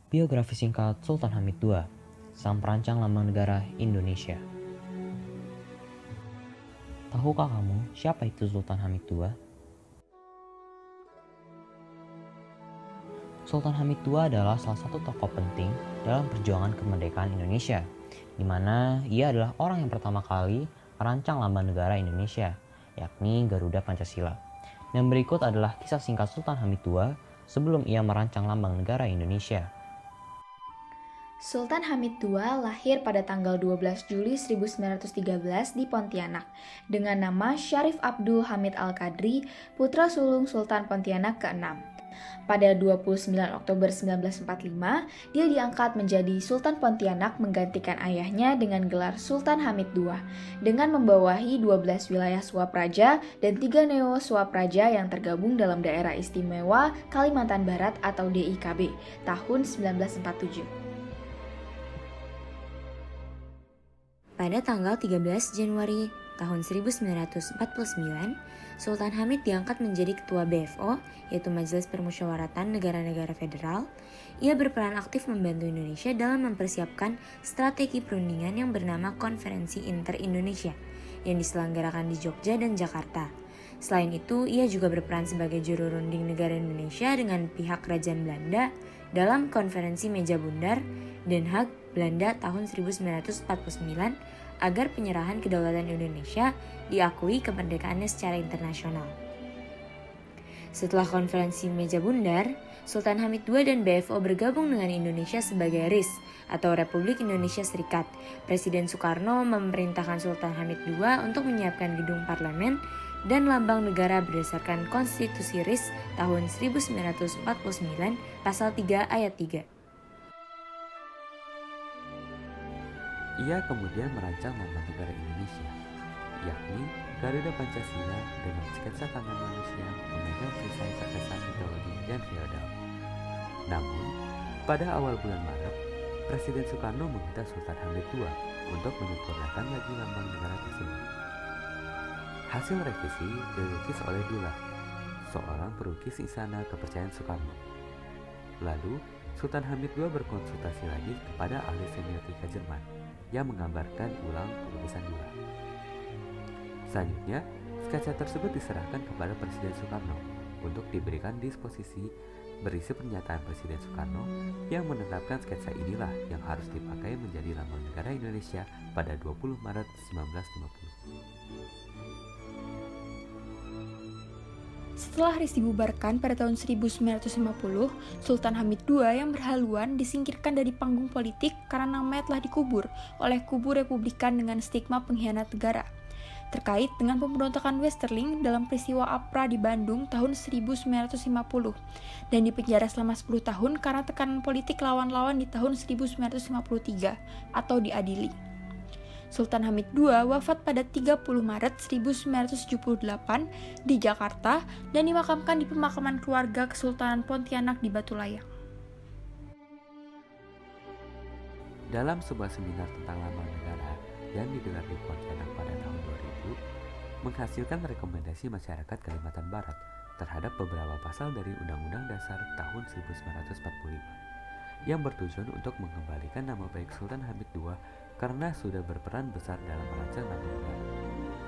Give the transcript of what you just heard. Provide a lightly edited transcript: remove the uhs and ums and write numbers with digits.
Biografi singkat Sultan Hamid II, sang perancang lambang negara Indonesia. Tahukah kamu siapa itu Sultan Hamid II? Sultan Hamid II adalah salah satu tokoh penting dalam perjuangan kemerdekaan Indonesia, di mana ia adalah orang yang pertama kali merancang lambang negara Indonesia, yakni Garuda Pancasila. Dan berikut adalah kisah singkat Sultan Hamid II sebelum ia merancang lambang negara Indonesia. Sultan Hamid II lahir pada tanggal 12 Juli 1913 di Pontianak dengan nama Syarif Abdul Hamid Al-Qadri, putra sulung Sultan Pontianak ke-6. Pada 29 Oktober 1945, dia diangkat menjadi Sultan Pontianak menggantikan ayahnya dengan gelar Sultan Hamid II dengan membawahi 12 wilayah Swapraja dan 3 Neo Swapraja yang tergabung dalam Daerah Istimewa Kalimantan Barat atau DIKB tahun 1947. Pada tanggal 13 Januari tahun 1949, Sultan Hamid diangkat menjadi Ketua BFO, yaitu Majelis Permusyawaratan Negara-Negara Federal. Ia berperan aktif membantu Indonesia dalam mempersiapkan strategi perundingan yang bernama Konferensi Inter-Indonesia, yang diselenggarakan di Jogja dan Jakarta. Selain itu, ia juga berperan sebagai juru runding negara Indonesia dengan pihak Kerajaan Belanda dalam Konferensi Meja Bundar, Den Haag, Belanda tahun 1949 agar penyerahan kedaulatan Indonesia diakui kemerdekaannya secara internasional. Setelah konferensi Meja Bundar, Sultan Hamid II dan BFO bergabung dengan Indonesia sebagai RIS atau Republik Indonesia Serikat. Presiden Soekarno memerintahkan Sultan Hamid II untuk menyiapkan gedung parlemen dan lambang negara berdasarkan Konstitusi RIS tahun 1949 pasal 3 ayat 3. Ia kemudian merancang lambang negara Indonesia, yakni Garuda Pancasila dengan sketsa tangan manusia memegang perisai terkesan mitologi dan feodal. Namun, pada awal bulan Maret, Presiden Soekarno meminta Sultan Hamid II untuk menyempurnakan lagi lambang negara tersebut. Hasil revisi dilukis oleh Dullah, seorang pelukis istana kepercayaan Soekarno. Lalu, Sultan Hamid II berkonsultasi lagi kepada ahli semiotika Jerman yang menggambarkan ulang lukisan Dullah. Selanjutnya, sketsa tersebut diserahkan kepada Presiden Soekarno untuk diberikan disposisi berisi pernyataan Presiden Soekarno yang menetapkan sketsa inilah yang harus dipakai menjadi lambang negara Indonesia pada 20 Maret 1950. Setelah RIS dibubarkan pada tahun 1950, Sultan Hamid II yang berhaluan disingkirkan dari panggung politik karena namanya telah dikubur oleh kubu Republikan dengan stigma pengkhianat negara. Terkait dengan pemberontakan Westerling dalam peristiwa APRA di Bandung tahun 1950 dan dipenjara selama 10 tahun karena tekanan politik lawan-lawan di tahun 1953 atau diadili. Sultan Hamid II wafat pada 30 Maret 1978 di Jakarta dan dimakamkan di pemakaman keluarga Kesultanan Pontianak di Batu Layang. Dalam sebuah seminar tentang lambang negara yang digelar di Pontianak pada tahun 2000, menghasilkan rekomendasi masyarakat Kalimantan Barat terhadap beberapa pasal dari Undang-Undang Dasar tahun 1945 yang bertujuan untuk mengembalikan nama baik Sultan Hamid II karena sudah berperan besar dalam merancang lambang negara.